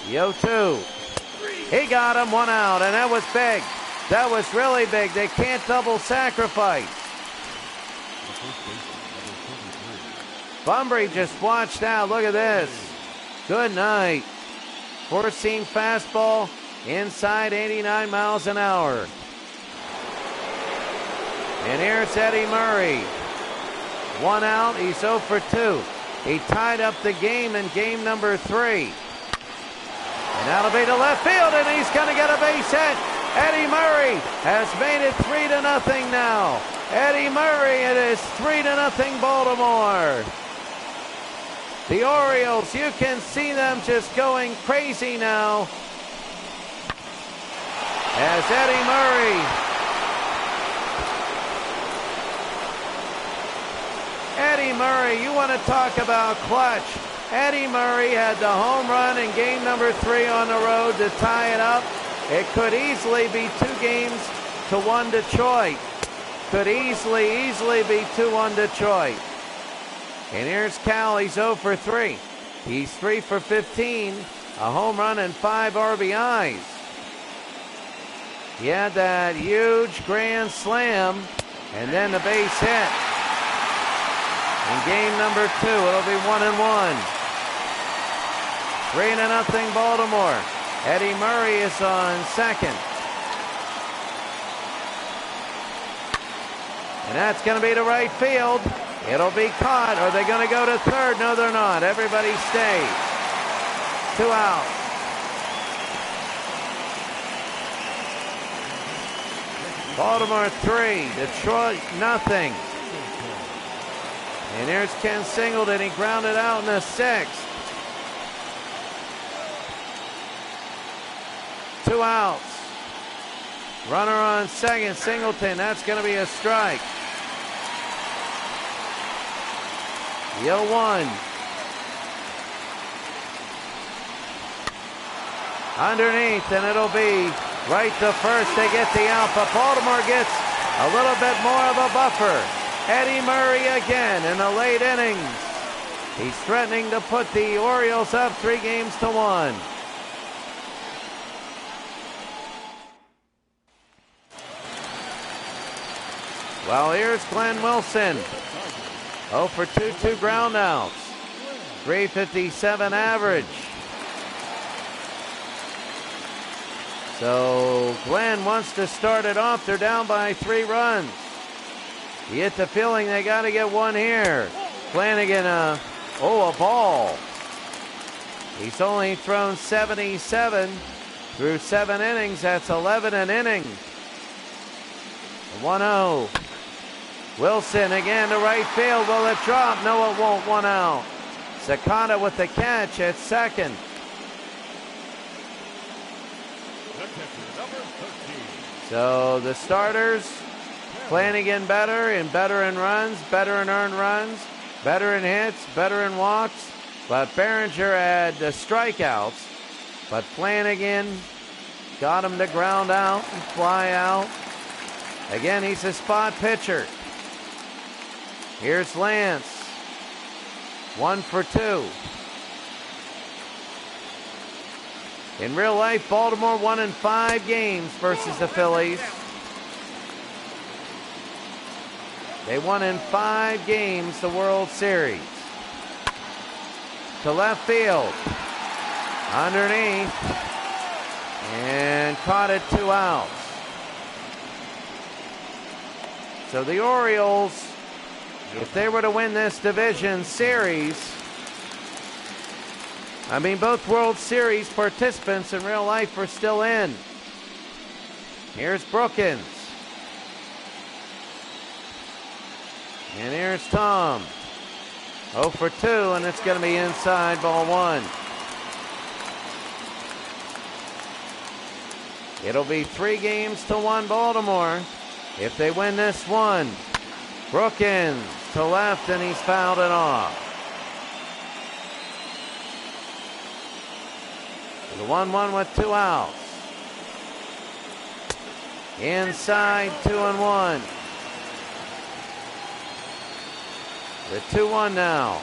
0-2. He got him. 1 out, and that was big. That was really big. They can't double sacrifice. Bunbury just watched out. Look at this. Good night. 4-seam fastball inside 89 miles an hour. And here's Eddie Murray. 1 out. He's 0 for 2. He tied up the game in game number 3. And that'll be to left field, and he's going to get a base hit. Eddie Murray has made it 3-0 now. Eddie Murray, it is 3-0 Baltimore. The Orioles, you can see them just going crazy now. As Eddie Murray. Eddie Murray, you want to talk about clutch. Eddie Murray had the home run in game number 3 on the road to tie it up. It could easily be 2-1 Detroit. Could easily be 2-1 Detroit. And here's Cal. He's 0 for 3. He's 3 for 15. A home run and 5 RBIs. He had that huge grand slam and then the base hit. In game number 2, it'll be 1-1. 3-0 Baltimore. Eddie Murray is on second. And that's going to be to right field. It'll be caught. Are they going to go to third? No, they're not. Everybody stays. 2 out. Baltimore 3, Detroit nothing. And here's Ken Singleton. He grounded out in the 6th. 2 outs. Runner on second, Singleton. That's going to be a strike. 0-1. underneath, and it'll be right to first. They get the out, but Baltimore gets a little bit more of a buffer. Eddie Murray again in the late innings. He's threatening to put the Orioles up 3-1. Well, here's Glenn Wilson. 0 for 2, 2 ground outs. 357 average. So Glenn wants to start it off. They're down by 3 runs. You get the feeling they got to get one here. Flanagan, a ball. He's only thrown 77 through 7 innings. That's 11 an inning. 1-0. Wilson again to right field. Will it drop? No, it won't. 1 out. Sakata with the catch at second. So the starters, Flanagan better in runs, better in earned runs, better in hits, better in walks. But Behringer had the strikeouts. But Flanagan got him to ground out and fly out. Again, he's a spot pitcher. Here's Lance. 1 for 2. In real life, Baltimore won in 5 games versus the Phillies. They won in 5 games the World Series. To left field. Underneath. And caught it 2 outs. So the Orioles, if they were to win this division series, I mean, both World Series participants in real life are still in. Here's Brookins. And here's Tom. 0 for 2, and it's going to be inside, ball 1. It'll be 3-1 Baltimore if they win this one. Brookins to left, and he's fouled it off. The 1-1 with 2 outs. Inside, 2-1. The 2-1 now.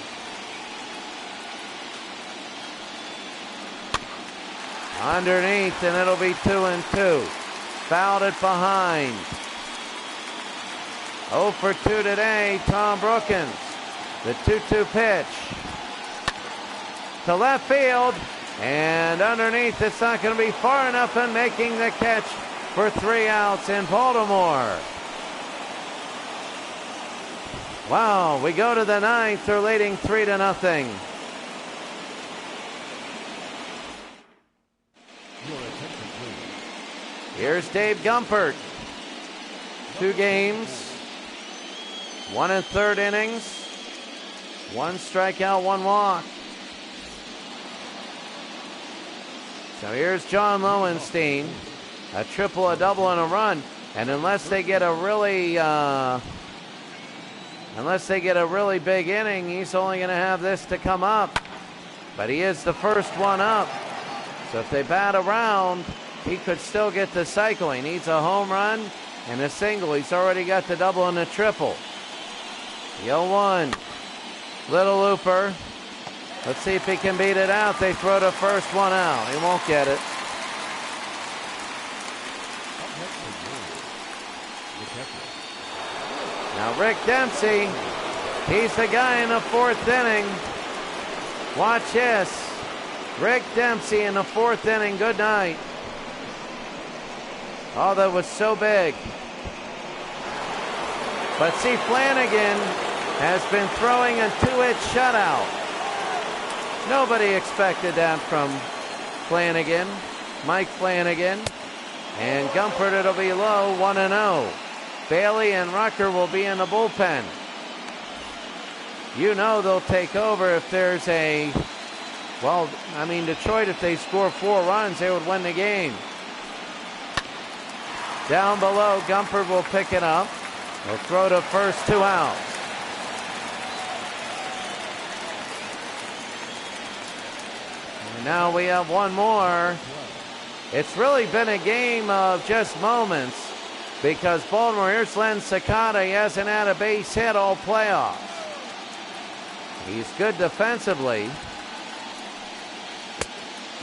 Underneath, and it'll be 2-2. Fouled it behind. 0 for 2 today, Tom Brookins. The 2-2 pitch. To left field. And underneath, it's not going to be far enough, and making the catch for 3 outs in Baltimore. Wow, we go to the 9th. They're leading 3-0. Here's Dave Gumpert. 2 games. 1 1/3 innings. 1 strikeout, 1 walk. So here's John Lowenstein. A triple, a double, and a run. And unless they get a really big inning, he's only going to have this to come up. But he is the first one up. So if they bat around, he could still get the cycle. He needs a home run and a single. He's already got the double and the triple. The 0-1. Little looper. Let's see if he can beat it out. They throw the first one out. He won't get it. Now Rick Dempsey, he's the guy in the 4th inning. Watch this. Rick Dempsey in the 4th inning. Good night. Oh, that was so big. But see, Flanagan has been throwing a 2-hit shutout. Nobody expected that from Flanagan, Mike Flanagan. And Gumpert, it'll be low, 1-0. Bailey and Rucker will be in the bullpen. You know they'll take over if there's a, well, I mean, Detroit, if they score 4 runs, they would win the game. Down below, Gumpert will pick it up. They'll throw the first 2 outs. And now we have one more. It's really been a game of just moments because Baltimore, here's Len Sakata. He hasn't had a base hit all playoffs. He's good defensively.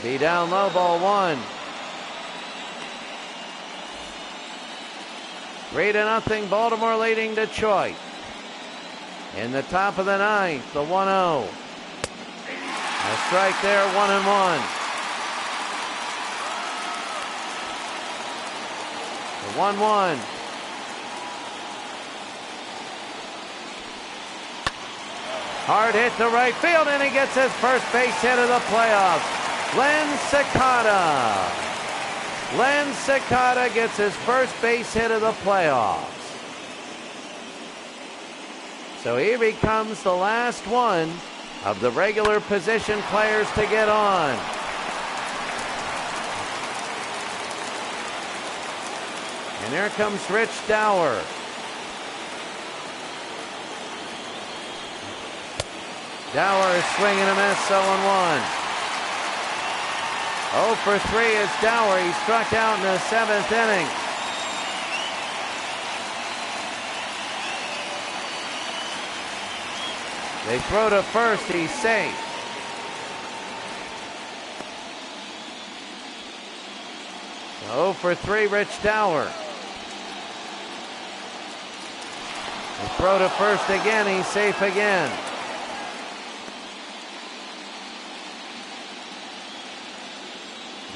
Be down low, ball one. 3-0, Baltimore leading Detroit. In the top of the ninth, the 1-0. A strike there, 1-1. The 1-1. Hard hit to right field, and he gets his first base hit of the playoffs. Len Sakata. Len Sakata gets his first base hit of the playoffs. So he becomes the last one of the regular position players to get on. And here comes Rich Dower. Dower is swinging a miss, 0-1. 0 for 3 is Dower. He struck out in the 7th inning. They throw to first. He's safe. So 0 for 3, Rich Dower. They throw to first again. He's safe again.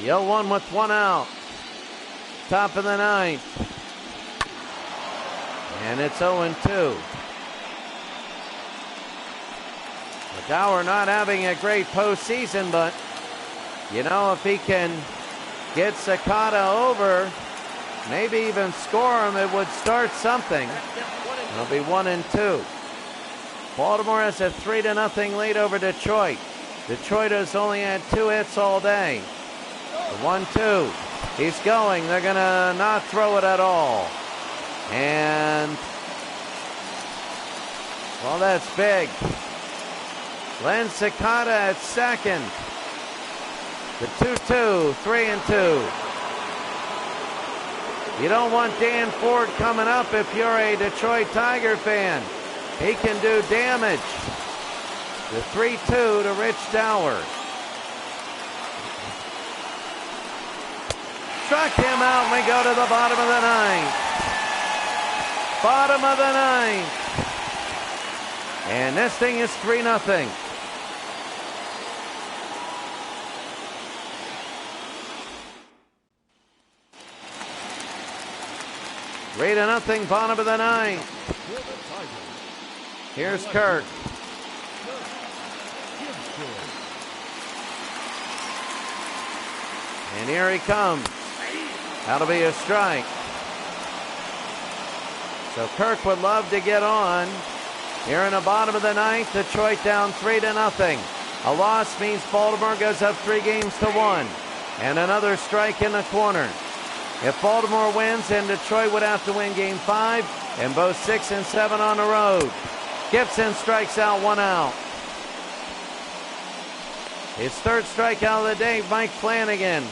The 0-1 with 1 out. Top of the ninth. And it's 0-2. Dower not having a great postseason, but you know, if he can get Sakata over, maybe even score him, it would start something. It'll be 1-2. Baltimore has a 3-0 lead over Detroit. Detroit has only had 2 hits all day. The 1-2. He's going. They're going to not throw it at all. And, well, that's big. Len Sakata at second. The 2-2, 3-2. You don't want Dan Ford coming up if you're a Detroit Tiger fan. He can do damage. The 3-2 to Rich Dower. Struck him out, and we go to the bottom of the ninth. Bottom of the ninth. And this thing is 3-0. Three to nothing, bottom of the ninth. Here's Kirk. And here he comes. That'll be a strike. So Kirk would love to get on. Here in the bottom of the ninth, Detroit down 3-0. A loss means Baltimore goes up 3-1. And another strike in the corner. If Baltimore wins, then Detroit would have to win Game 5, and both 6 and 7 on the road. Gibson strikes out, 1 out. His third strikeout of the day, Mike Flanagan.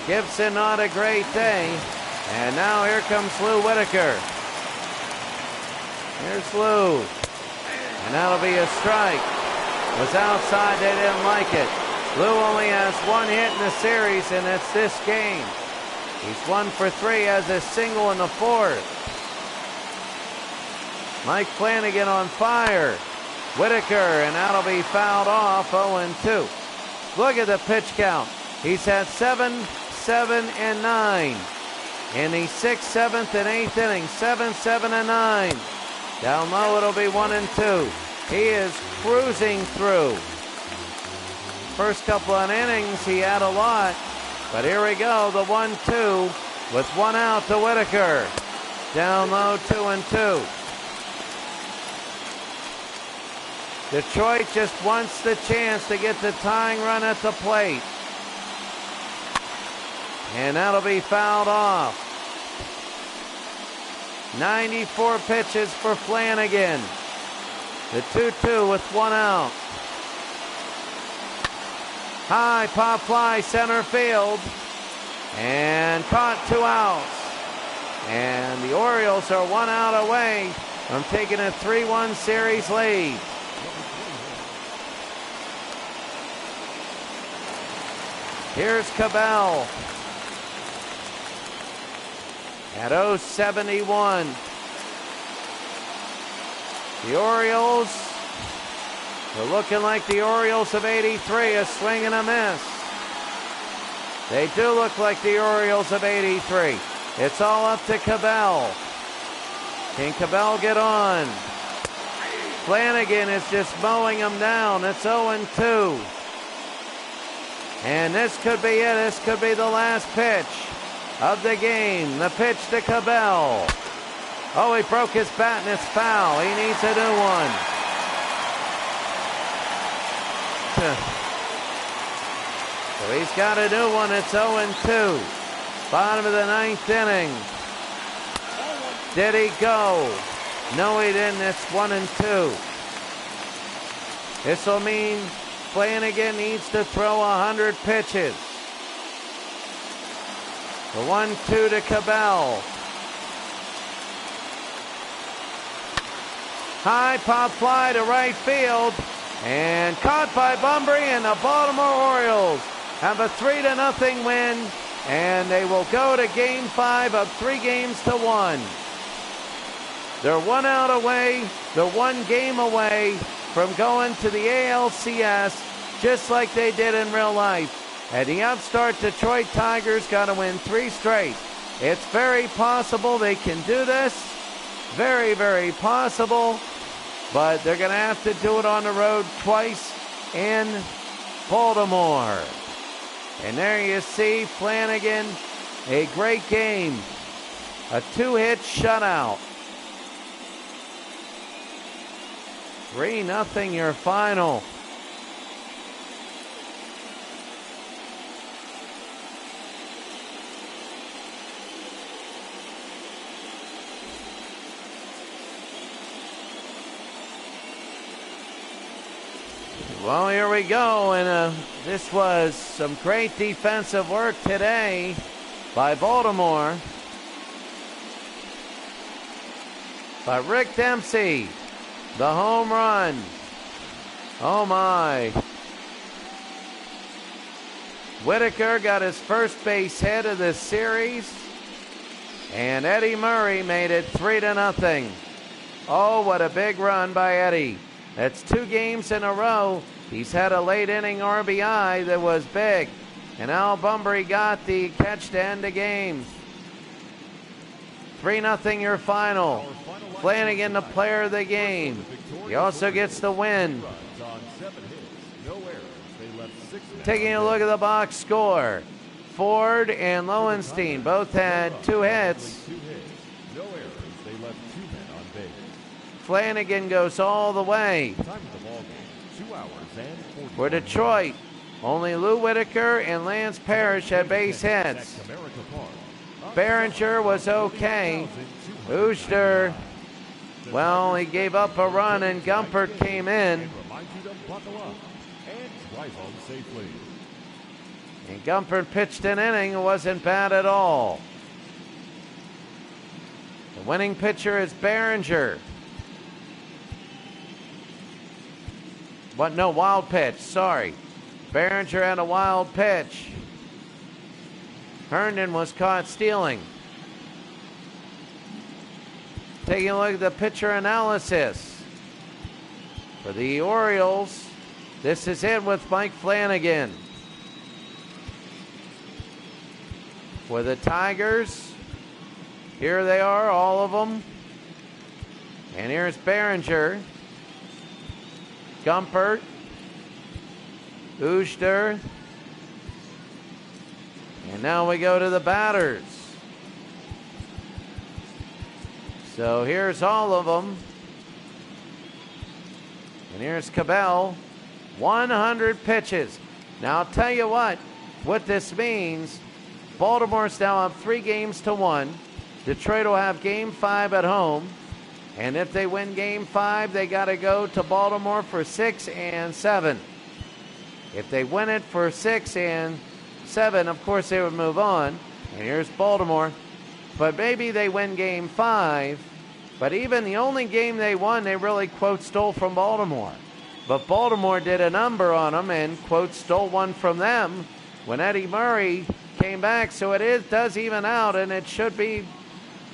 Gibson, not a great day. And now here comes Lou Whitaker. Here's Lou. And that'll be a strike. Was outside, they didn't like it. Lou only has 1 hit in the series, and it's this game. He's 1 for 3, has a single in the 4th. Mike Flanagan on fire. Whitaker, and that'll be fouled off, 0-2. Look at the pitch count. He's had 7, 7, and 9. In the 6th, 7th, and 8th innings, 7, 7, and 9. Down low, it'll be 1-2. He is cruising through. First couple of innings, he had a lot. But here we go, the 1-2 with 1 out to Whitaker. Down low, 2-2. Detroit just wants the chance to get the tying run at the plate. And that'll be fouled off. 94 pitches for Flanagan. The 2-2 with 1 out. High pop fly center field. And caught, 2 outs. And the Orioles are 1 out away from taking a 3-1 series lead. Here's Cabell at 071. The Orioles are looking like the Orioles of '83, a swing and a miss. They do look like the Orioles of '83. It's all up to Cabell. Can Cabell get on? Flanagan is just mowing him down. It's 0-2. And this could be it. This could be the last pitch of the game. The pitch to Cabell. Oh, he broke his bat and it's foul. He needs a new one. So he's got a new one. It's 0-2. Bottom of the 9th inning. Did he go? No, he didn't. It's 1-2. This will mean Flanagan needs to throw 100 pitches. The 1-2 to Cabell. High pop fly to right field. And caught by Bunbury, and the Baltimore Orioles have a 3-0 win. And they will go to Game 5 of 3-1. They're 1 out away. They're 1 game away from going to the ALCS, just like they did in real life. And the upstart Detroit Tigers got to win 3 straight. It's very possible they can do this. Very, very possible. But they're going to have to do it on the road twice in Baltimore. And there you see Flanagan, a great game. A 2-hit shutout. 3-0 your final. Well, here we go, and this was some great defensive work today by Baltimore. By Rick Dempsey, the home run. Oh my. Whitaker got his first base hit of this series, and Eddie Murray made it 3-0. Oh, what a big run by Eddie. That's 2 games in a row. He's had a late inning RBI that was big. And Al Bunbury got the catch to end the game. 3-0 your final. Flanagan the player of the game. He also gets the win. Taking a look at the box score. Ford and Lowenstein both had 2 hits. Flanagan goes all the way. For Detroit, only Lou Whitaker and Lance Parrish had base hits. Behringer was okay. Ooster, well, he gave up a run and Gumpert came in. And Gumpert pitched an inning. It wasn't bad at all. The winning pitcher is Behringer. What? No, wild pitch. Sorry. Behringer had a wild pitch. Herndon was caught stealing. Taking a look at the pitcher analysis. For the Orioles, this is it with Mike Flanagan. For the Tigers, here they are, all of them. And here's Behringer. Gumpert, Ooster, and now we go to the batters. So here's all of them. And here's Cabell, 100 pitches. Now I'll tell you what this means. Baltimore's now up 3-1. Detroit will have Game 5 at home. And if they win Game 5, they got to go to Baltimore for 6 and 7. If they win it for 6 and 7, of course they would move on. And here's Baltimore. But maybe they win game 5. But even the only game they won, they really, quote, stole from Baltimore. But Baltimore did a number on them and, quote, stole one from them when Eddie Murray came back. So does even out, and it should be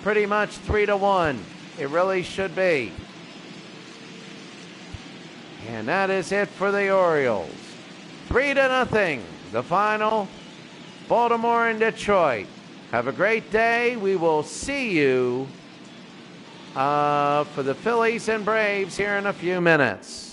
pretty much 3-1. It really should be. And that is it for the Orioles. 3-0, the final. Baltimore and Detroit. Have a great day. We will see you for the Phillies and Braves here in a few minutes.